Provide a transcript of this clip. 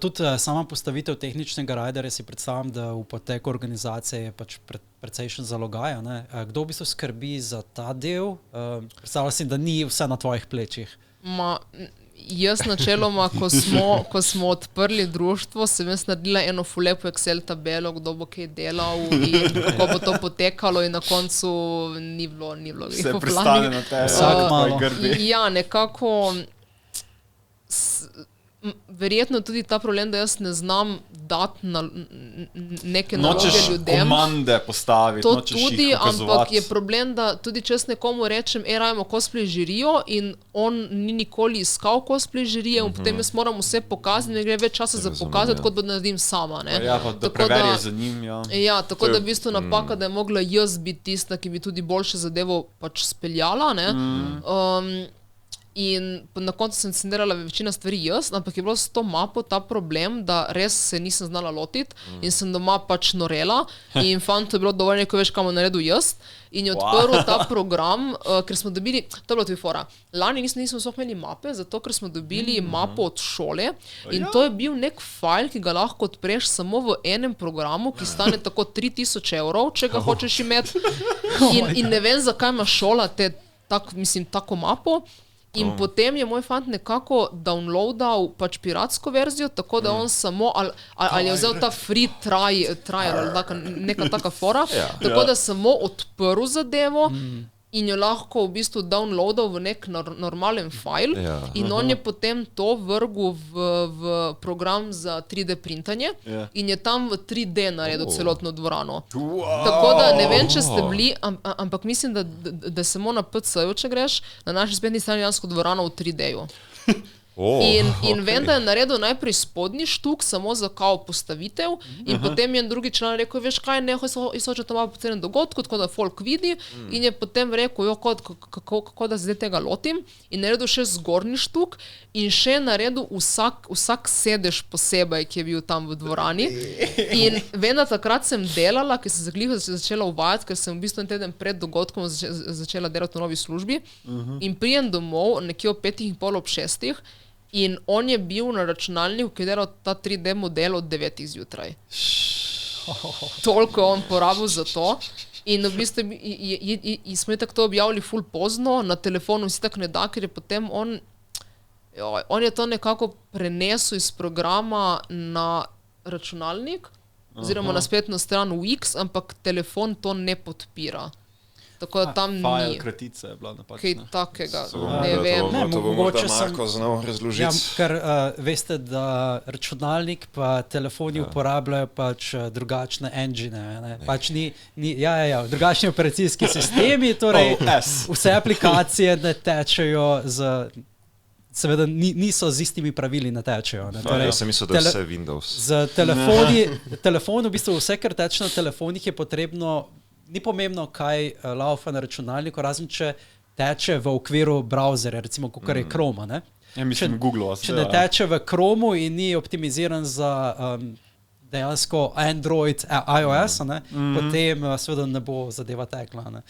tudi sama postavitev tehničnega riderja si predstavljam, da v poteku organizacije je pač precejšen zalogaj, ne? Kdo v bistvu skrbi za ta del? Predstavljam si, da ni vse na tvojih plečih. Jaz načeloma, ko smo odprli društvo, sem jaz naredila eno fulepo Excel tabelo, kdo bo kaj delal in kako bo to potekalo in na koncu ni bilo vse pristane na tebe. Vsak malo. Ja, nekako verjetno tudi ta problem, da jaz ne znam dati neke naloge ljudem. Nočeš komande postaviti, nočeš jih ukazovati. To tudi, ampak je problem, da tudi če jaz nekomu rečem, rajmo cosplay žirijo in on ni nikoli iskal cosplay žirije in potem jaz moram vse pokazati, ne gre več časa za pokazati, kot da naredim sama. Ne? Ja, pa da preveriš za njim. Ja, tako da v bistvu napaka, da je mogla jaz biti tista, ki bi tudi boljše zadevo pač speljala, ne. In na koncu sem scenirala večina stvari jaz, ampak je bilo s to mapo ta problem, da res se nisem znala lotiti in sem doma pač norela in fantu je bilo dovolj neko veš, kam je naredil jaz in je odprl ta program, ker smo dobili, to je bilo tudi fora, lani nismo sploh imeli mape, zato ker smo dobili mapo od šole in to je bil nek fajl, ki ga lahko odpreš samo v enem programu, ki stane tako 3000 €, če ga hočeš imeti in ne vem, zakaj ima šola tako mapo. In potem je moj fant nekako downloadal pač piratsko verzijo, tako da on samo, ali je vzel ta free trial, ali neka taka fora, tako da samo odprl zadevo in jo lahko v bistvu downloadal v nek normalen fajl in on je potem to vrgel v program za 3D printanje in je tam v 3D naredil celotno dvorano. Tako da ne vem, če ste bili, ampak mislim, da samo na PC-ju, če greš, na naši spletni strani dejansko dvorano v 3D-ju. In vem, da je naredil najprej spodnji štuk samo za kao postavitev in potem je en drugi član rekel, veš kaj, nehoj izhočati to malo po celem dogodku, tako da folk vidi in je potem rekel, kako da zdaj tega lotim in naredil še zgornji štuk in še naredil vsak sedež posebej, ki je bil tam v dvorani in vem, da takrat sem delala, ker sem začela uvajati, ker sem v bistvu en teden pred dogodkom začela delati v novi službi in prijem domov nekje ob 5:30 ob 6 in on je bil na računalniku, ki je delal ta 3D model od 9 zjutraj. Toliko je on porabil za to. In v bistvu smo tako to objavili ful pozno, na telefonu si tako ne da, ker je potem on je to nekako prenesel iz programa na računalnik, oziroma na spletno stran Wix, ampak telefon to ne podpira. Tako da tam ni. File kratice je bila napačna. Kaj takega, ne vem. To bo morda Marko znal razložiti. Ja, ker veste, da računalnik pa telefoni uporabljajo pač drugačne engine, ne? Pač drugačni operacijski sistemi, torej vse aplikacije ne tečejo seveda niso z istimi pravili ne tečejo. Ne? Torej, jaz sem mislil, da vse Windows. Z telefoni, v bistvu vse, kar teče na telefonih, je potrebno. Ni pomembno, kaj laufa na računalniku, razen če teče v okviru browserja, recimo, kakor je Chroma, ne? Ja, mislim, Google. Če ne teče v Chromu in ni optimiziran za dejansko Android, iOS, ne? Potem seveda ne bo zadeva tekla. Ne?